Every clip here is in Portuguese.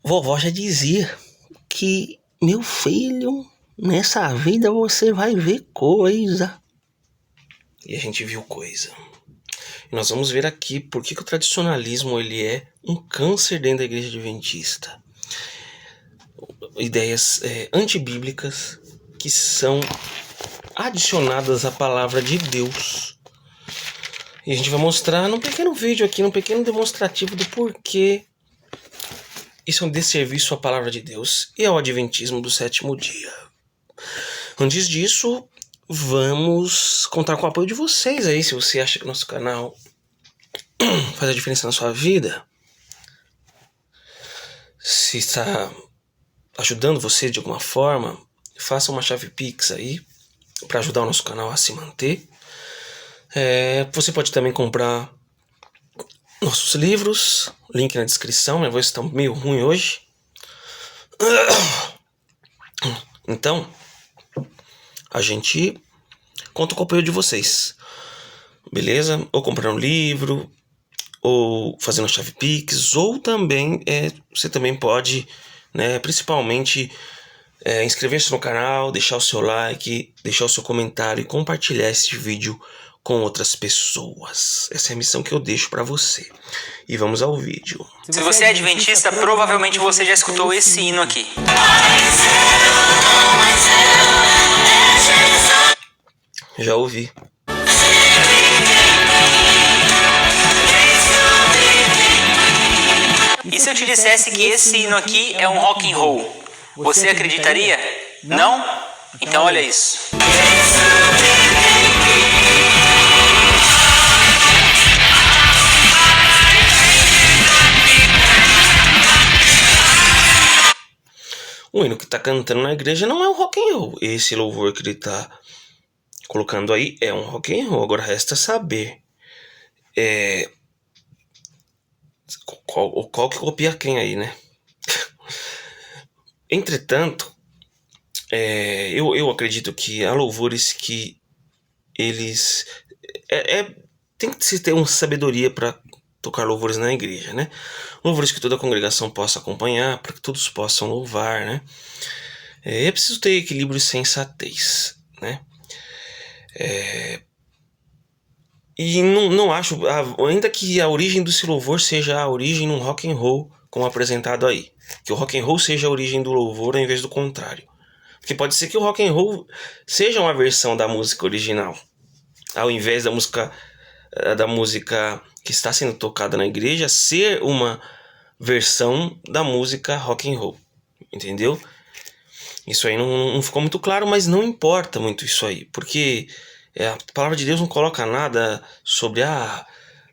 Vovó já dizia que, meu filho, nessa vida você vai ver coisa. E a gente viu coisa. E nós vamos ver aqui por que o tradicionalismo ele é um câncer dentro da igreja adventista. Ideias antibíblicas que são adicionadas à palavra de Deus. E a gente vai mostrar num pequeno vídeo aqui, num pequeno demonstrativo do porquê isso é um desserviço à palavra de Deus e ao adventismo do sétimo dia. Antes disso, vamos contar com o apoio de vocês aí. Se você acha que o nosso canal faz a diferença na sua vida, se está ajudando você de alguma forma, faça uma chave Pix aí para ajudar o nosso canal a se manter. Você pode também comprar nossos livros, link na descrição. Minha voz está meio ruim hoje. Então, a gente conta com o apoio de vocês, beleza? Ou comprando um livro, ou fazendo chave Pix, ou também você também pode, né, principalmente inscrever-se no canal, deixar o seu like, deixar o seu comentário e compartilhar esse vídeo com outras pessoas. Essa é a missão que eu deixo para você. E vamos ao vídeo. Se você é adventista, provavelmente você já escutou esse hino aqui. Já ouvi. E se eu te dissesse que esse hino aqui é um rock and roll, você acreditaria? Não? Então olha isso. O hino que está cantando na igreja não é um rock and roll. Esse louvor que ele está colocando aí é um rock and roll. Agora resta saber qual que copia quem aí, né? Entretanto, eu acredito que há louvores que eles tem que se ter uma sabedoria para tocar louvores na igreja, né? Louvores que toda a congregação possa acompanhar, para que todos possam louvar, né? É preciso ter equilíbrio e sensatez, né? E não acho, ainda que a origem desse louvor seja a origem num rock and roll, como apresentado aí, que o rock and roll seja a origem do louvor ao invés do contrário, porque pode ser que o rock and roll seja uma versão da música original, ao invés da música que está sendo tocada na igreja ser uma versão da música rock and roll, entendeu? Isso aí não ficou muito claro, mas não importa muito isso aí, porque a palavra de Deus não coloca nada sobre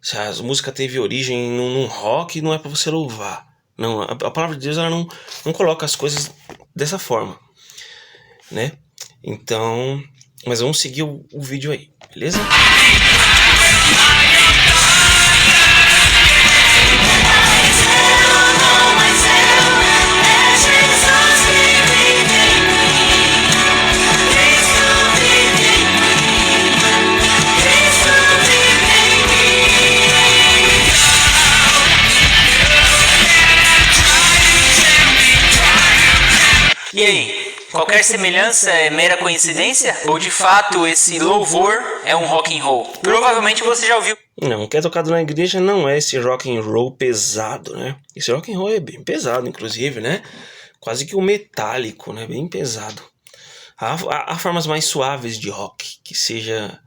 se a música teve origem num rock, não é para você louvar. Não, a palavra de Deus ela não coloca as coisas dessa forma, né? Então, mas vamos seguir o vídeo aí, beleza? E aí, qualquer semelhança é mera coincidência? Ou de fato esse louvor é um rock and roll? Provavelmente você já ouviu. Não, o que é tocado na igreja não é esse rock and roll pesado, né? Esse rock and roll é bem pesado, inclusive, né? Quase que um metálico, né? Bem pesado. Há formas mais suaves de rock, que seja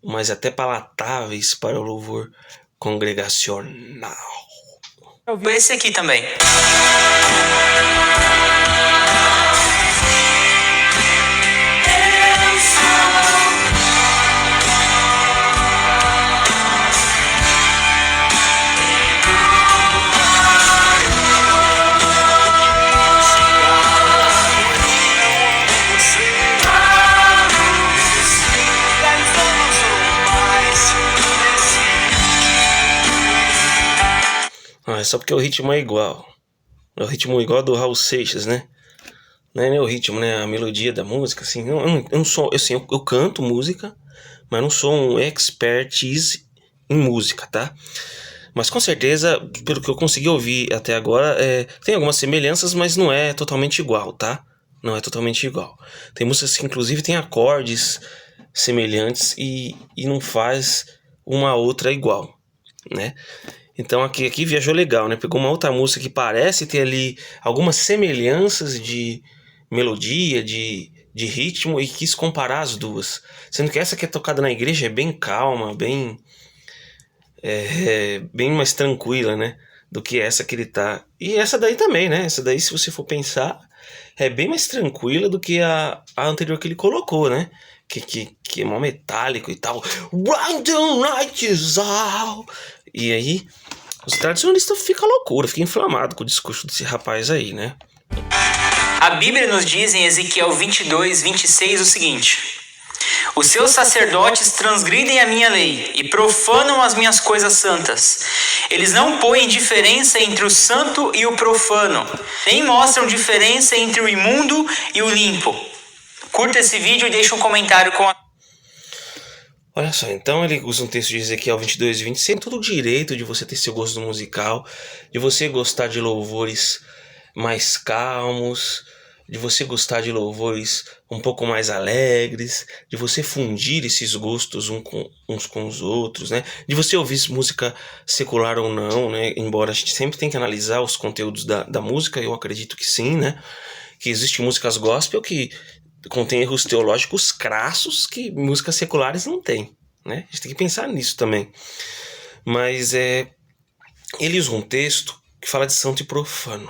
mais até palatáveis para o louvor congregacional. Esse aqui também. É só porque o ritmo é igual. É o ritmo igual do Raul Seixas, né? Não é nem o ritmo, né? A melodia da música, assim. Eu não sou, assim, eu canto música, mas não sou um expertise em música, tá? Mas com certeza, pelo que eu consegui ouvir até agora, tem algumas semelhanças, mas não é totalmente igual, tá? Não é totalmente igual. Tem músicas que inclusive tem acordes semelhantes e não faz uma outra igual, né? Então aqui viajou legal, né? Pegou uma outra música que parece ter ali algumas semelhanças de melodia, de ritmo, e quis comparar as duas. Sendo que essa que é tocada na igreja é bem calma, bem mais tranquila, né? Do que essa que ele tá. E essa daí também, né? Essa daí, se você for pensar, é bem mais tranquila do que a anterior que ele colocou, né? Que é mó metálico e tal. When the night is out. E aí, os tradicionalistas ficam loucura, ficam inflamados com o discurso desse rapaz aí, né? A Bíblia nos diz em Ezequiel 22, 26 o seguinte: os seus sacerdotes transgridem a minha lei e profanam as minhas coisas santas. Eles não põem diferença entre o santo e o profano, nem mostram diferença entre o imundo e o limpo. Curta esse vídeo e deixe um comentário com a... Olha só, então ele usa um texto de Ezequiel 22 e 26, todo o direito de você ter seu gosto musical, de você gostar de louvores mais calmos, de você gostar de louvores um pouco mais alegres, de você fundir esses gostos uns com os outros, né? De você ouvir música secular ou não, né? Embora a gente sempre tenha que analisar os conteúdos da música, eu acredito que sim, né? Que existem músicas gospel que contém erros teológicos crassos que músicas seculares não têm, né? A gente tem que pensar nisso também. Mas ele usa um texto que fala de santo e profano.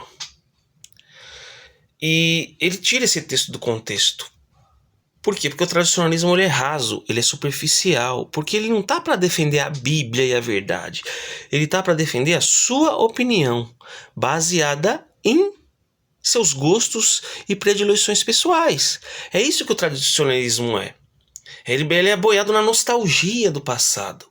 E ele tira esse texto do contexto. Por quê? Porque o tradicionalismo ele é raso, ele é superficial, porque ele não tá para defender a Bíblia e a verdade. Ele tá para defender a sua opinião, baseada em seus gostos e predileções pessoais. É isso que o tradicionalismo é. Ele é boiado na nostalgia do passado.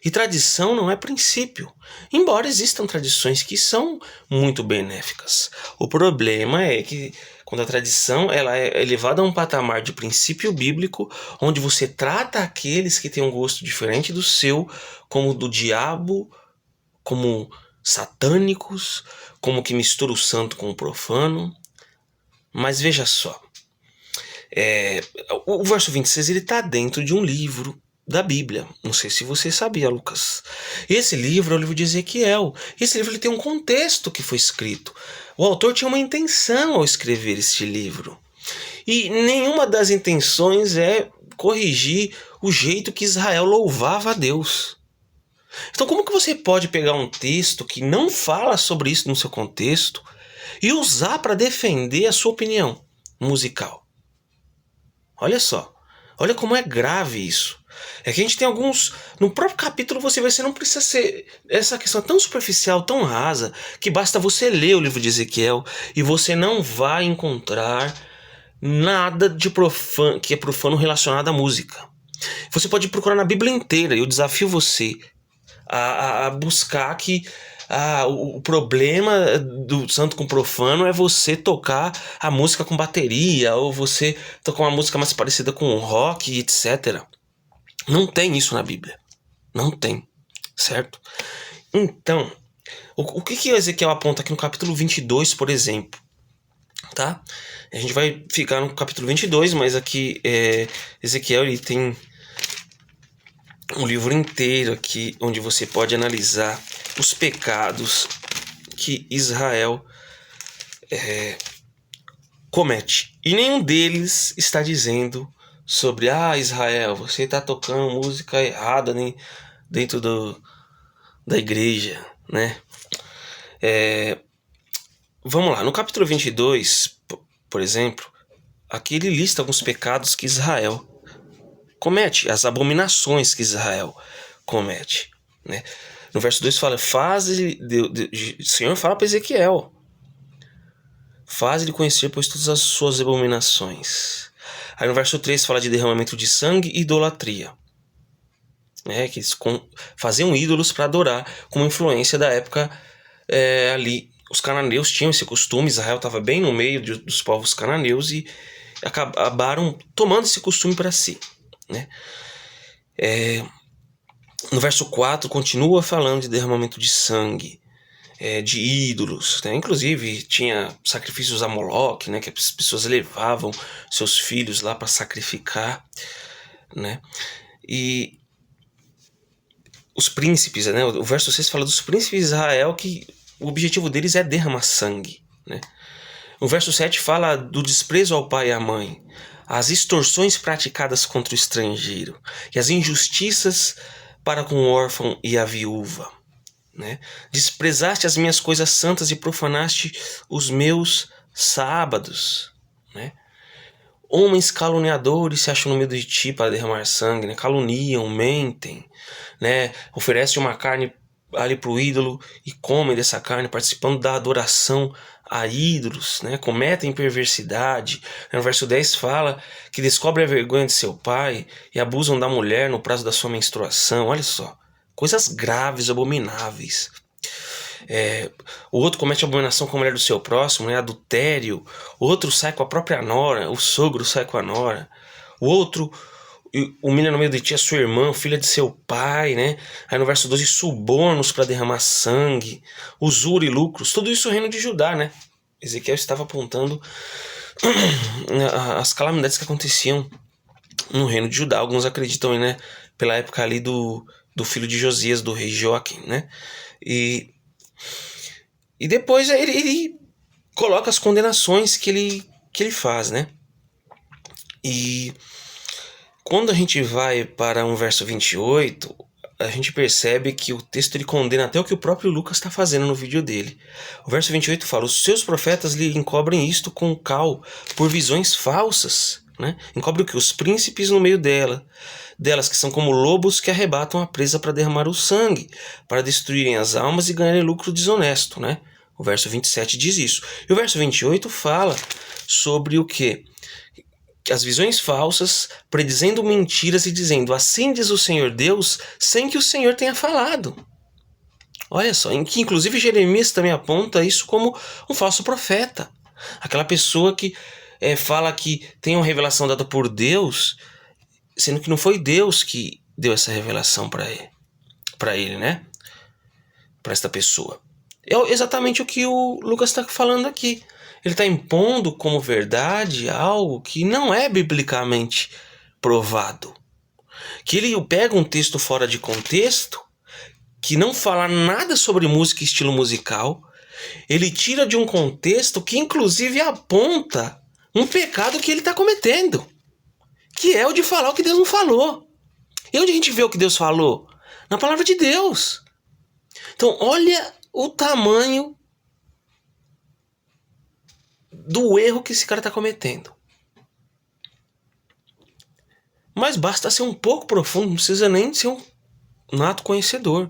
E tradição não é princípio, embora existam tradições que são muito benéficas. O problema é que quando a tradição ela é elevada a um patamar de princípio bíblico, onde você trata aqueles que têm um gosto diferente do seu como do diabo, como satânicos, como que mistura o santo com o profano. Mas veja só, o verso 26 ele está dentro de um livro da Bíblia. Não sei se você sabia, Lucas. Esse livro é o livro de Ezequiel. Esse livro ele tem um contexto que foi escrito. O autor tinha uma intenção ao escrever este livro. E nenhuma das intenções é corrigir o jeito que Israel louvava a Deus. Então como que você pode pegar um texto que não fala sobre isso no seu contexto e usar para defender a sua opinião musical? Olha só. Olha como é grave isso. É que a gente tem alguns... No próprio capítulo você vê, você não precisa ser... Essa questão tão superficial, tão rasa, que basta você ler o livro de Ezequiel e você não vai encontrar nada de profano, que é profano relacionado à música. Você pode procurar na Bíblia inteira, e eu desafio você a buscar que o problema do santo com profano é você tocar a música com bateria, ou você tocar uma música mais parecida com rock, etc. Não tem isso na Bíblia. Não tem. Certo? Então, o que Ezequiel aponta aqui no capítulo 22, por exemplo? Tá? A gente vai ficar no capítulo 22, mas aqui Ezequiel ele tem um livro inteiro aqui onde você pode analisar os pecados que Israel comete. E nenhum deles está dizendo sobre Israel, você está tocando música errada dentro da igreja, né? Vamos lá, no capítulo 22, por exemplo, aqui ele lista alguns pecados que Israel comete, as abominações que Israel comete, né? No verso 2 fala, o Senhor fala para Ezequiel, faz-lhe conhecer, pois, todas as suas abominações. Aí no verso 3 fala de derramamento de sangue e idolatria, né? Que eles faziam ídolos para adorar, como influência da época ali. Os cananeus tinham esse costume, Israel estava bem no meio dos povos cananeus e acabaram tomando esse costume para si, né? No verso 4 continua falando de derramamento de sangue, de ídolos, né? Inclusive tinha sacrifícios a Moloque, né? Que as pessoas levavam seus filhos lá para sacrificar, né? E os príncipes, né? O verso 6 fala dos príncipes de Israel, que o objetivo deles é derramar sangue, né? O verso 7 fala do desprezo ao pai e à mãe, as extorsões praticadas contra o estrangeiro e as injustiças para com o órfão e a viúva, né? Desprezaste as minhas coisas santas e profanaste os meus sábados, né? Homens caluniadores se acham no meio de ti para derramar sangue, né? Caluniam, mentem, né? Oferecem uma carne ali para o ídolo e comem dessa carne, participando da adoração a ídolos, né? Cometem perversidade. No verso 10 fala que descobrem a vergonha de seu pai e abusam da mulher no prazo da sua menstruação. Olha só, coisas graves, abomináveis. O outro comete abominação com a mulher do seu próximo, né? Adultério. O outro sai com a própria nora, o sogro sai com a nora. O outro humilha no meio de ti a sua irmã, filha de seu pai, né? Aí no verso 12, subornos para derramar sangue, usura e lucros, tudo isso é o reino de Judá, né? Ezequiel estava apontando as calamidades que aconteciam no reino de Judá. Alguns acreditam, né, pela época ali do filho de Josias, do rei Joaquim, né? E depois ele coloca as condenações que ele faz, né? E quando a gente vai para um verso 28, a gente percebe que o texto ele condena até o que o próprio Lucas está fazendo no vídeo dele. O verso 28 fala: os seus profetas lhe encobrem isto com cal, por visões falsas, né? Encobre o que? Os príncipes no meio delas, que são como lobos que arrebatam a presa para derramar o sangue, para destruírem as almas e ganharem lucro desonesto, né? O verso 27 diz isso. E o verso 28 fala sobre o quê? As visões falsas, predizendo mentiras e dizendo: assim diz o Senhor Deus, sem que o Senhor tenha falado. Olha só, em que inclusive Jeremias também aponta isso como um falso profeta. Aquela pessoa que fala que tem uma revelação dada por Deus, sendo que não foi Deus que deu essa revelação para ele, né? Para esta pessoa. É exatamente o que o Lucas está falando aqui. Ele está impondo como verdade algo que não é biblicamente provado. Que ele pega um texto fora de contexto, que não fala nada sobre música e estilo musical, ele tira de um contexto que inclusive aponta um pecado que ele está cometendo, que é o de falar o que Deus não falou. E onde a gente vê o que Deus falou? Na palavra de Deus. Então olha o tamanho do erro que esse cara está cometendo. Mas basta ser um pouco profundo, não precisa nem ser um nato conhecedor.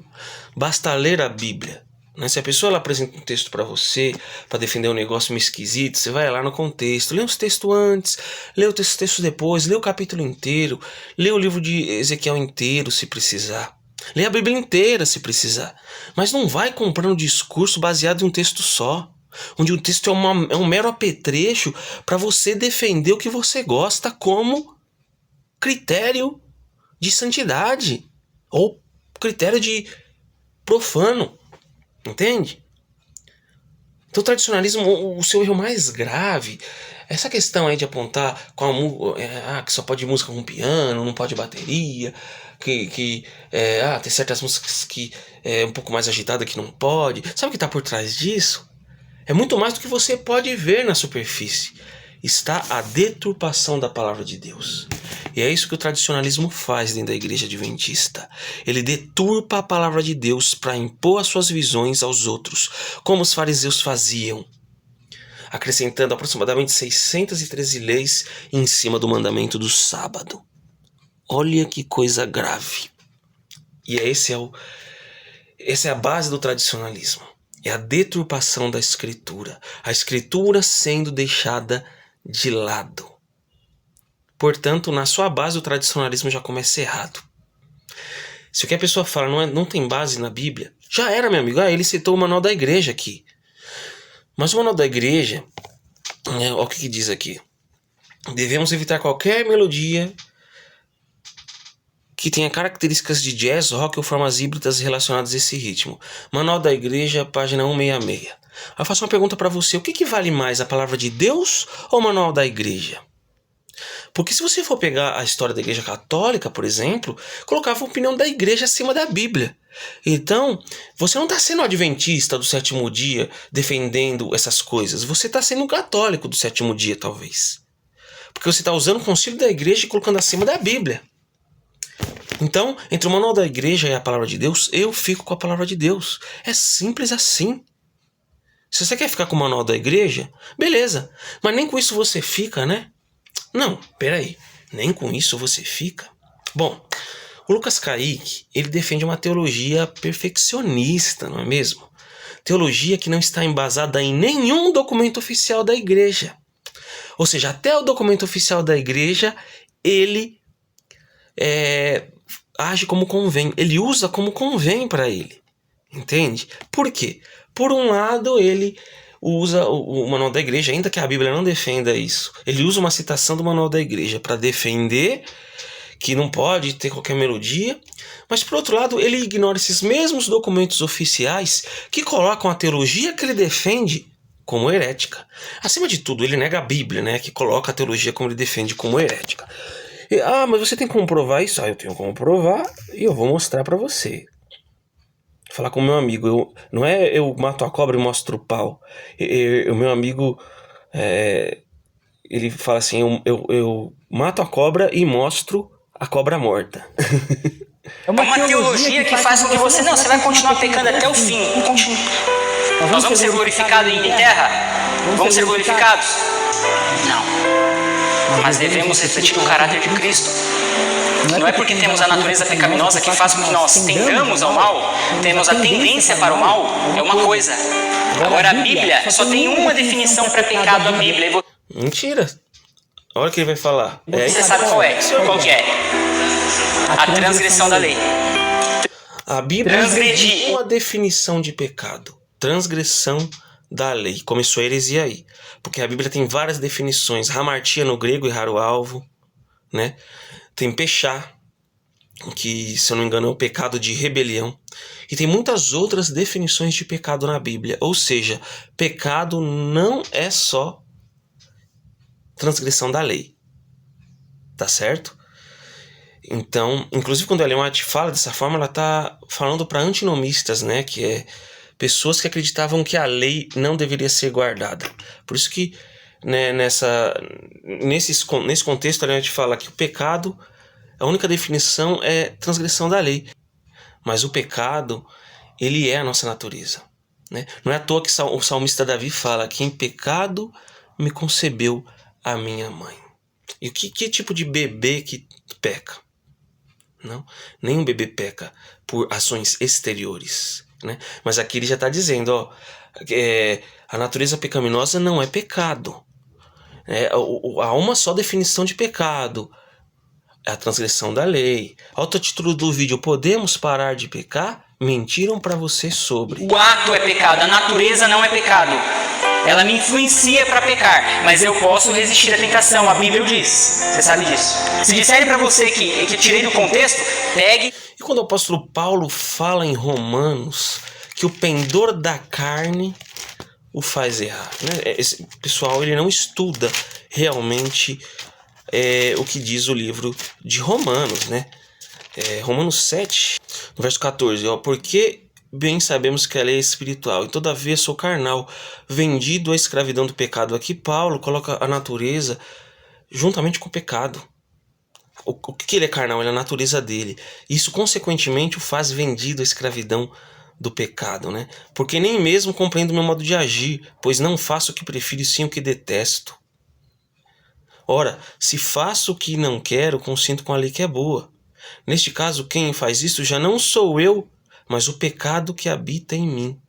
Basta ler a Bíblia. Né? Se a pessoa ela apresenta um texto para você, para defender um negócio meio esquisito, você vai lá no contexto, lê os textos antes, lê o texto depois, lê o capítulo inteiro, lê o livro de Ezequiel inteiro, se precisar. Lê a Bíblia inteira, se precisar. Mas não vai comprando discurso baseado em um texto só, onde o texto é um mero apetrecho para você defender o que você gosta como critério de santidade ou critério de profano, entende? Então o tradicionalismo, o seu erro mais grave, essa questão aí de apontar que só pode música com piano, não pode bateria, tem certas músicas que é um pouco mais agitada que não pode. Sabe o que está por trás disso? É muito mais do que você pode ver na superfície. Está a deturpação da palavra de Deus. E é isso que o tradicionalismo faz dentro da igreja adventista. Ele deturpa a palavra de Deus para impor as suas visões aos outros, como os fariseus faziam, acrescentando aproximadamente 613 leis em cima do mandamento do sábado. Olha que coisa grave. E essa é a base do tradicionalismo. É a deturpação da Escritura. A Escritura sendo deixada de lado. Portanto, na sua base, o tradicionalismo já começa errado. Se o que a pessoa fala não tem base na Bíblia, já era, meu amigo. Ele citou o Manual da Igreja aqui. Mas o Manual da Igreja, olha o que diz aqui. Devemos evitar qualquer melodia que tenha características de jazz, rock ou formas híbridas relacionadas a esse ritmo. Manual da Igreja, página 166. Eu faço uma pergunta para você: o que vale mais, a palavra de Deus ou o Manual da Igreja? Porque se você for pegar a história da Igreja Católica, por exemplo, colocava a opinião da Igreja acima da Bíblia. Então, você não está sendo adventista do sétimo dia defendendo essas coisas. Você está sendo um católico do sétimo dia, talvez. Porque você está usando o concílio da Igreja e colocando acima da Bíblia. Então, entre o Manual da Igreja e a Palavra de Deus, eu fico com a Palavra de Deus. É simples assim. Se você quer ficar com o Manual da Igreja, beleza. Mas nem com isso você fica, né? Não, peraí. Nem com isso você fica? Bom, o Lucas Kaique, ele defende uma teologia perfeccionista, não é mesmo? Teologia que não está embasada em nenhum documento oficial da Igreja. Ou seja, até o documento oficial da Igreja, ele age como convém. Ele usa como convém para ele. Entende? Por quê? Por um lado, ele usa o Manual da Igreja, ainda que a Bíblia não defenda isso. Ele usa uma citação do Manual da Igreja para defender que não pode ter qualquer melodia, mas por outro lado ele ignora esses mesmos documentos oficiais que colocam a teologia que ele defende como herética. Acima de tudo, ele nega a Bíblia, né, que coloca a teologia como ele defende como herética. Mas você tem como provar isso? Eu tenho como provar e eu vou mostrar para você. Vou falar com o meu amigo, não é eu mato a cobra e mostro o pau. O meu amigo, ele fala assim, eu mato a cobra e mostro a cobra morta. É uma teologia que faz com que você vai continuar pecando até o fim. Nós vamos ser glorificados em terra? Vamos ser glorificados? Não. Mas devemos refletir o caráter de Cristo. Não é porque temos a natureza pecaminosa que faz com que nós tendamos ao mal, temos a tendência para o mal, é uma coisa. Agora a Bíblia só tem uma definição para pecado, a Bíblia. Mentira. Olha o que ele vai falar. Você sabe qual é? Qual que é? A transgressão da lei. A Bíblia tem uma definição de pecado. Transgressão da lei. Começou a heresia aí. Porque a Bíblia tem várias definições. Hamartia no grego, errar o alvo, né? Tem pechá, que, se eu não me engano, é o pecado de rebelião. E tem muitas outras definições de pecado na Bíblia. Ou seja, pecado não é só transgressão da lei. Tá certo? Então, inclusive quando a Ellen White fala dessa forma, ela está falando para antinomistas, né? Que é pessoas que acreditavam que a lei não deveria ser guardada. Por isso que, né, nesse contexto, a Ellen White fala que o pecado, a única definição é transgressão da lei. Mas o pecado, ele é a nossa natureza, né? Não é à toa que o salmista Davi fala que em pecado me concebeu a minha mãe. E que tipo de bebê que peca? Não, nenhum bebê peca por ações exteriores, né? Mas aqui ele já está dizendo, a natureza pecaminosa não é pecado. Há uma só definição de pecado, a transgressão da lei. Olha o título do vídeo: podemos parar de pecar? Mentiram para você sobre. O ato é pecado, a natureza não é pecado. Ela me influencia para pecar, mas eu posso resistir à tentação. A Bíblia diz, você sabe disso. Se disserem para você que tirei do contexto, pegue. E quando o apóstolo Paulo fala em Romanos que o pendor da carne o faz errar, né? Esse pessoal, ele não estuda realmente o que diz o livro de Romanos, né? Romanos 7, no verso 14, porque bem sabemos que a lei é espiritual, e todavia sou carnal, vendido à escravidão do pecado. Aqui Paulo coloca a natureza juntamente com o pecado. O que ele é carnal? Ele é a natureza dele. Isso, consequentemente, o faz vendido à escravidão do pecado, né? Porque nem mesmo compreendo o meu modo de agir, pois não faço o que prefiro, sim o que detesto. Ora, se faço o que não quero, consinto com a lei que é boa. Neste caso, quem faz isso já não sou eu, mas o pecado que habita em mim.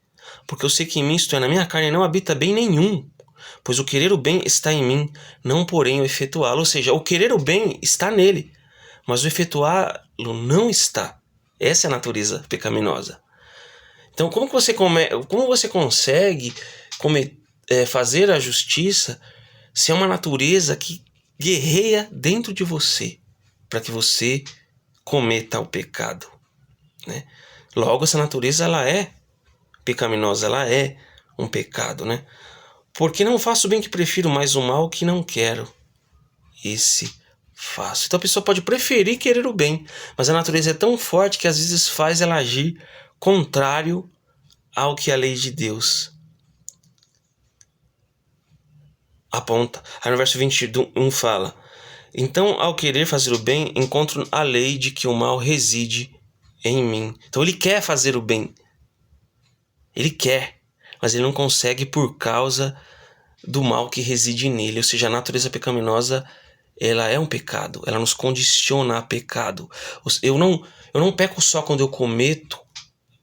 Porque eu sei que em mim, isto é, na minha carne, não habita bem nenhum. Pois o querer o bem está em mim, não porém o efetuá-lo. Ou seja, o querer o bem está nele, mas o efetuá-lo não está. Essa é a natureza pecaminosa. Então, como você consegue fazer a justiça se é uma natureza que guerreia dentro de você, para que você cometa o pecado, né? Logo, essa natureza, ela é pecaminosa, ela é um pecado, né? Porque não faço o bem que prefiro, mas o mal que não quero, esse faço. Então a pessoa pode preferir querer o bem, mas a natureza é tão forte que às vezes faz ela agir contrário ao que a lei de Deus aponta. Aí no verso 21 fala: então, ao querer fazer o bem, encontro a lei de que o mal reside em mim. Então ele quer fazer o bem. Ele quer, mas ele não consegue por causa do mal que reside nele. Ou seja, a natureza pecaminosa, ela é um pecado. Ela nos condiciona a pecado. Eu não peco só quando eu cometo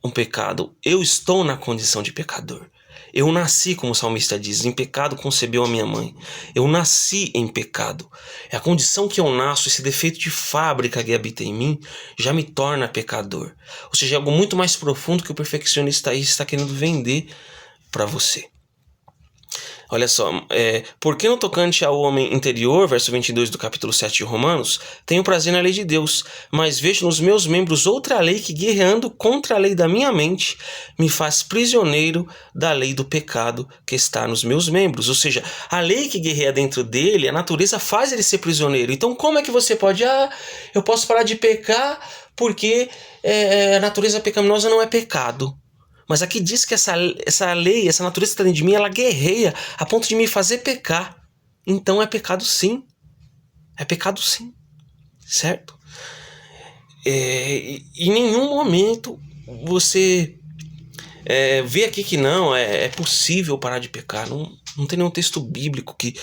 um pecado. Eu estou na condição de pecador. Eu nasci, como o salmista diz, em pecado concebeu a minha mãe. Eu nasci em pecado. É a condição que eu nasço, esse defeito de fábrica que habita em mim, já me torna pecador. Ou seja, é algo muito mais profundo que o perfeccionista aí está querendo vender para você. Olha só, porque no tocante ao homem interior, verso 22 do capítulo 7 de Romanos, tenho prazer na lei de Deus, mas vejo nos meus membros outra lei que, guerreando contra a lei da minha mente, me faz prisioneiro da lei do pecado que está nos meus membros. Ou seja, a lei que guerreia dentro dele, a natureza faz ele ser prisioneiro. Então como é que você pode, eu posso parar de pecar porque a natureza pecaminosa não é pecado. Mas aqui diz que essa lei, essa natureza que está dentro de mim, ela guerreia a ponto de me fazer pecar. Então é pecado sim. É pecado sim. Certo? Em nenhum momento você vê aqui que não, é possível parar de pecar. Não tem nenhum texto bíblico que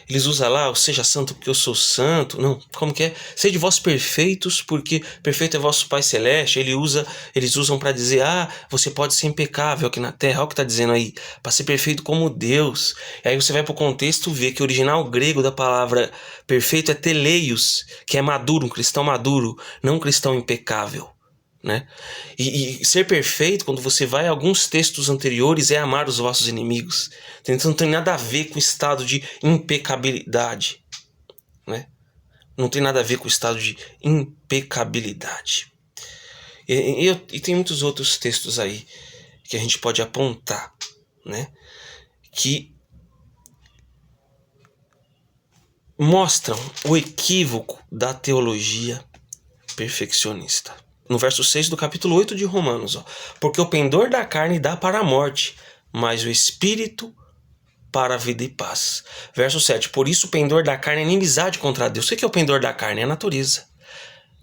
eles usam lá, seja santo porque eu sou santo. Não, como que é? Sede vós perfeitos, porque perfeito é vosso Pai Celeste. Eles usam para dizer, você pode ser impecável aqui na terra. Olha o que está dizendo aí, para ser perfeito como Deus. E aí você vai para o contexto ver que o original grego da palavra perfeito é teleios, que é maduro, um cristão maduro, não um cristão impecável. Né? E ser perfeito, quando você vai a alguns textos anteriores, é amar os vossos inimigos. Então não tem nada a ver com o estado de impecabilidade, né? Não tem nada a ver com o estado de impecabilidade. E tem muitos outros textos aí que a gente pode apontar, né? Que mostram o equívoco da teologia perfeccionista. No verso 6 do capítulo 8 de Romanos, porque o pendor da carne dá para a morte, mas o espírito para a vida e paz. Verso 7, por isso o pendor da carne é inimizade contra Deus. O que é o pendor da carne? É a natureza.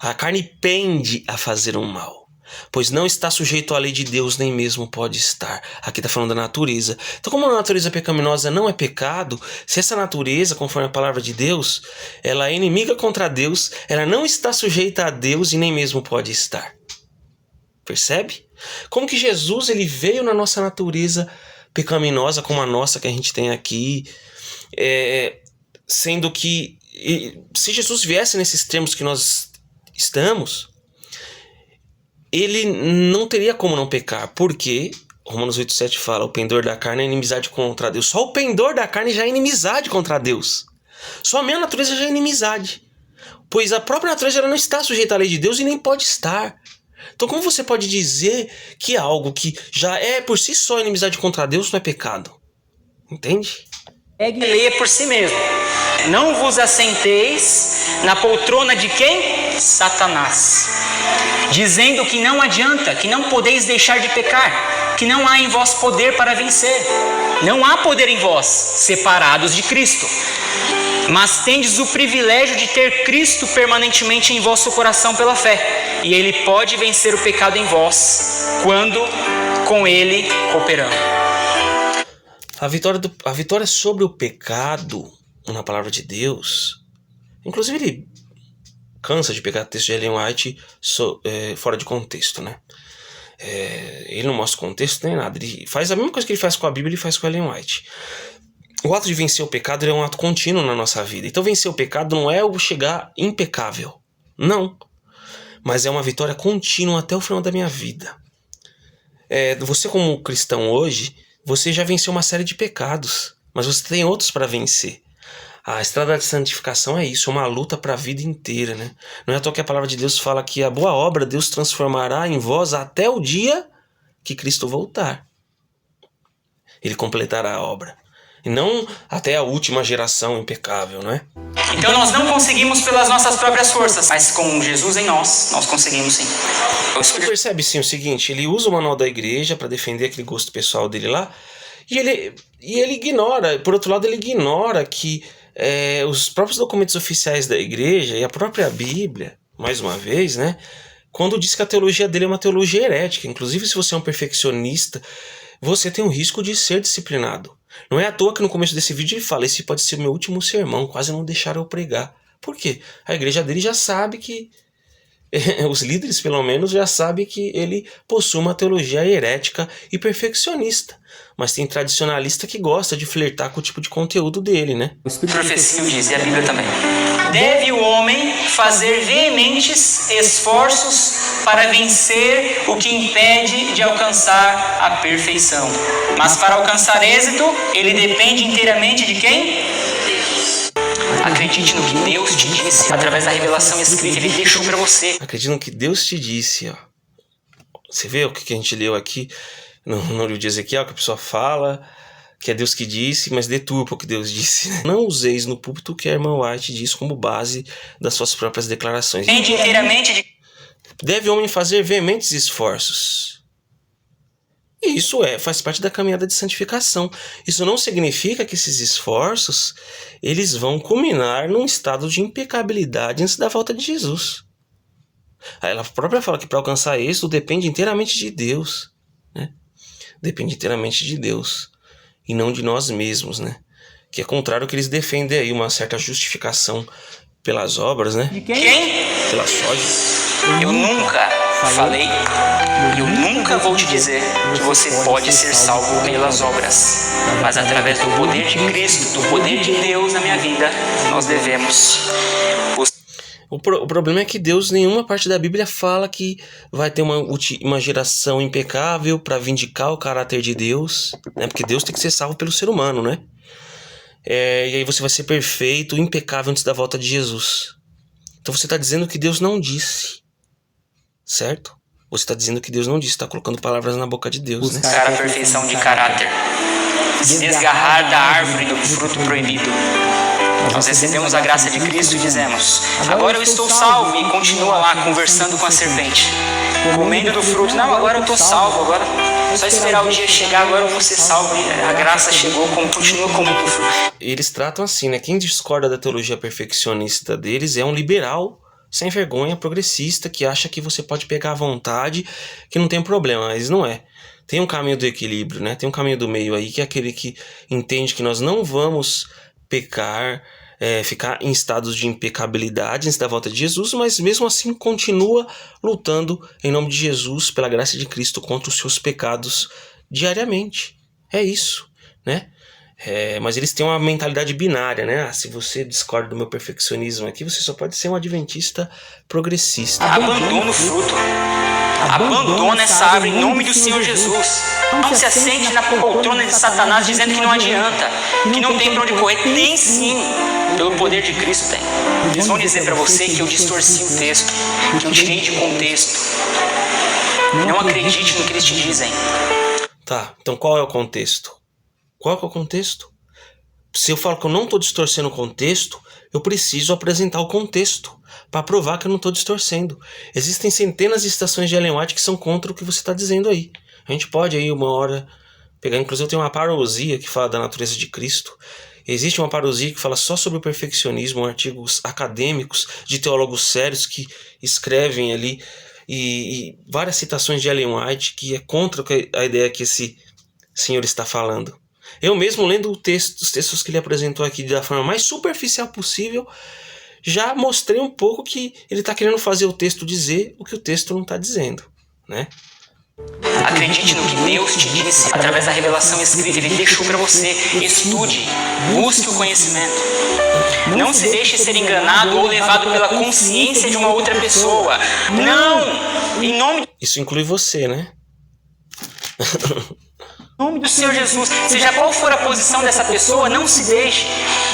A carne pende a fazer um mal, pois não está sujeito à lei de Deus, nem mesmo pode estar. Aqui está falando da natureza. Então, como a natureza pecaminosa não é pecado, se essa natureza, conforme a palavra de Deus, ela é inimiga contra Deus, ela não está sujeita a Deus e nem mesmo pode estar. Percebe? Como que Jesus ele veio na nossa natureza pecaminosa, como a nossa que a gente tem aqui, sendo que se Jesus viesse nesses termos que nós estamos, ele não teria como não pecar, porque Romanos 8,7 fala, o pendor da carne é inimizade contra Deus. Só o pendor da carne já é inimizade contra Deus. Só a minha natureza já é inimizade, pois a própria natureza ela não está sujeita à lei de Deus e nem pode estar. Então como você pode dizer que algo que já é por si só inimizade contra Deus não é pecado? Entende? Leia por si mesmo. Não vos assenteis na poltrona de quem? Satanás. Dizendo que não adianta, que não podeis deixar de pecar, que não há em vós poder para vencer. Não há poder em vós, separados de Cristo. Mas tendes o privilégio de ter Cristo permanentemente em vosso coração pela fé. E Ele pode vencer o pecado em vós, quando com Ele cooperamos. A vitória sobre o pecado, na palavra de Deus, inclusive ele cansa de pegar texto de Ellen White fora de contexto, né? Ele não mostra contexto nem nada, ele faz a mesma coisa que ele faz com a Bíblia, ele faz com Ellen White. O ato de vencer o pecado é um ato contínuo na nossa vida. Então vencer o pecado não é o chegar impecável, não, mas é uma vitória contínua até o final da minha vida. Você como cristão hoje, você já venceu uma série de pecados, mas você tem outros para vencer. A estrada de santificação é isso, é uma luta para a vida inteira, né? Não é à toa que a palavra de Deus fala que a boa obra Deus transformará em vós até o dia que Cristo voltar. Ele completará a obra. E não até a última geração impecável, não é? Então nós não conseguimos pelas nossas próprias forças, mas com Jesus em nós conseguimos sim. Você percebe sim o seguinte, ele usa o manual da igreja para defender aquele gosto pessoal dele lá, e ele ignora, por outro lado ele ignora que os próprios documentos oficiais da igreja e a própria Bíblia, mais uma vez, né, quando diz que a teologia dele é uma teologia herética. Inclusive, se você é um perfeccionista, você tem o risco de ser disciplinado. Não é à toa que no começo desse vídeo ele fala: esse pode ser o meu último sermão, quase não deixaram eu pregar. Por quê? A igreja dele já sabe que, os líderes pelo menos já sabem que ele possui uma teologia herética e perfeccionista. Mas tem tradicionalista que gosta de flertar com o tipo de conteúdo dele, né? A profecia diz, e a Bíblia também. Deve o homem fazer veementes esforços para vencer o que impede de alcançar a perfeição. Mas para alcançar êxito, ele depende inteiramente de quem? Acredite no que Deus te disse através da revelação escrita, Ele deixou para você. Acredite no que Deus te disse, ó. Você vê o que a gente leu aqui no livro de Ezequiel, que a pessoa fala que é Deus que disse, mas deturpa o que Deus disse. Não useis no púlpito o que a irmã White diz como base das suas próprias declarações. Depende inteiramente de... Deve o homem fazer veementes esforços. E isso faz parte da caminhada de santificação. Isso não significa que esses esforços eles vão culminar num estado de impecabilidade antes da volta de Jesus. Ela própria fala que para alcançar isso depende inteiramente de Deus, né? Depende inteiramente de Deus e não de nós mesmos, né? Que é contrário ao que eles defendem aí, uma certa justificação pelas obras, né? De quem? Pela soja. Eu nunca falei, eu nunca vou te dizer que você pode ser salvo pelas obras, mas através do poder de Cristo, do poder de Deus na minha vida, nós devemos. O problema é que Deus, nenhuma parte da Bíblia fala que vai ter uma geração impecável para vindicar o caráter de Deus, né? Porque Deus tem que ser salvo pelo ser humano, né? E aí você vai ser perfeito, impecável antes da volta de Jesus. Então você está dizendo que Deus não disse, certo? Você está dizendo que Deus não disse, está colocando palavras na boca de Deus, né? Buscar a perfeição de caráter, se desgarrar da árvore do fruto proibido. Nós recebemos a graça de Cristo e dizemos: agora eu estou salvo, e continua lá conversando com a serpente, comendo do fruto. Não, agora eu estou salvo, agora é só esperar o dia chegar, agora eu vou ser salvo. A graça chegou, continua comendo do fruto. Eles tratam assim, né? Quem discorda da teologia perfeccionista deles é um liberal sem vergonha, progressista, que acha que você pode pegar à vontade, que não tem problema, mas não é. Tem um caminho do equilíbrio, né? Tem um caminho do meio aí, que é aquele que entende que nós não vamos pecar, ficar em estados de impecabilidade antes da volta de Jesus, mas mesmo assim continua lutando em nome de Jesus, pela graça de Cristo, contra os seus pecados diariamente. É isso, né? Mas eles têm uma mentalidade binária, né? Se você discorda do meu perfeccionismo aqui, você só pode ser um adventista progressista. Abandona o fruto. Abandona essa árvore em nome do Senhor Jesus. Não se assente na poltrona de Satanás dizendo que não adianta, que não tem para onde correr. Tem sim, pelo poder de Cristo tem. Eles vão dizer para você que eu distorci o texto, que eu tirei de contexto. Não acredite no que eles te dizem. Tá, então qual é o contexto? Qual é o contexto? Se eu falo que eu não estou distorcendo o contexto, eu preciso apresentar o contexto para provar que eu não estou distorcendo. Existem centenas de estações de Ellen White que são contra o que você está dizendo aí. A gente pode aí uma hora pegar, inclusive tem uma parousia que fala da natureza de Cristo. Existe uma parousia que fala só sobre o perfeccionismo, artigos acadêmicos de teólogos sérios que escrevem ali, e várias citações de Ellen White que é contra a ideia que esse senhor está falando. Eu mesmo, lendo os textos que ele apresentou aqui da forma mais superficial possível, já mostrei um pouco que ele está querendo fazer o texto dizer o que o texto não está dizendo, né? Acredite no que Deus te disse através da revelação escrita. Ele deixou para você. Estude, busque o conhecimento. Não se deixe ser enganado ou levado pela consciência de uma outra pessoa. Não! Em nome... Isso inclui você, né? nome do Senhor Jesus, seja qual for a posição dessa pessoa, não se deixe.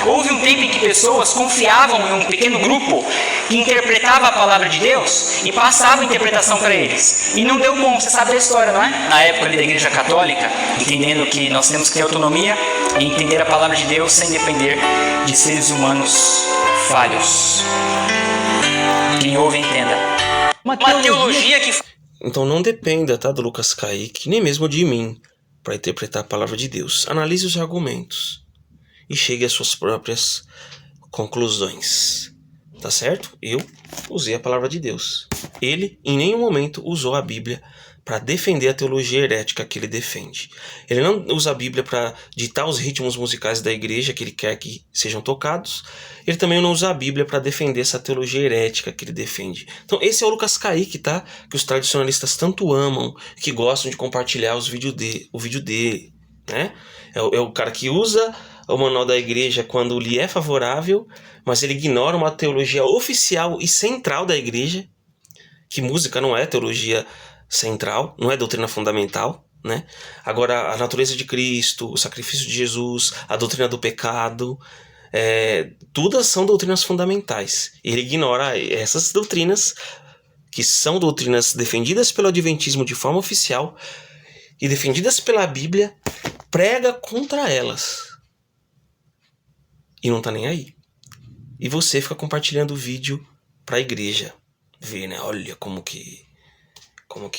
Houve um tempo em que pessoas confiavam em um pequeno grupo que interpretava a palavra de Deus e passava a interpretação para eles. E não deu bom, você sabe da história, não é? Na época da Igreja Católica, entendendo que nós temos que ter autonomia e entender a palavra de Deus sem depender de seres humanos falhos. Quem ouve, entenda. Uma teologia que... Então não dependa, tá, do Lucas Kaique, nem mesmo de mim, para interpretar a palavra de Deus. Analise os argumentos e chegue às suas próprias conclusões. Tá certo? Eu usei a palavra de Deus. Ele, em nenhum momento, usou a Bíblia para defender a teologia herética que ele defende. Ele não usa a Bíblia para ditar os ritmos musicais da igreja que ele quer que sejam tocados. Ele também não usa a Bíblia para defender essa teologia herética que ele defende. Então esse é o Lucas Kaique, tá? Que os tradicionalistas tanto amam, que gostam de compartilhar o vídeo dele, né? É o cara que usa o manual da igreja quando lhe é favorável, mas ele ignora uma teologia oficial e central da igreja, que música não é teologia central, não é doutrina fundamental, né? Agora, a natureza de Cristo, o sacrifício de Jesus, a doutrina do pecado, todas são doutrinas fundamentais. Ele ignora essas doutrinas, que são doutrinas defendidas pelo Adventismo de forma oficial e defendidas pela Bíblia, prega contra elas. E não tá nem aí. E você fica compartilhando o vídeo para a igreja ver, né? Olha como que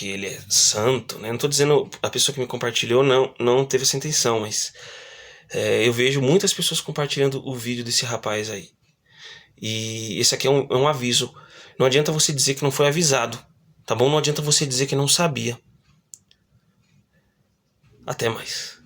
ele é santo, né? Não tô dizendo, a pessoa que me compartilhou não teve essa intenção, mas eu vejo muitas pessoas compartilhando o vídeo desse rapaz aí. E esse aqui é um aviso. Não adianta você dizer que não foi avisado, tá bom? Não adianta você dizer que não sabia. Até mais.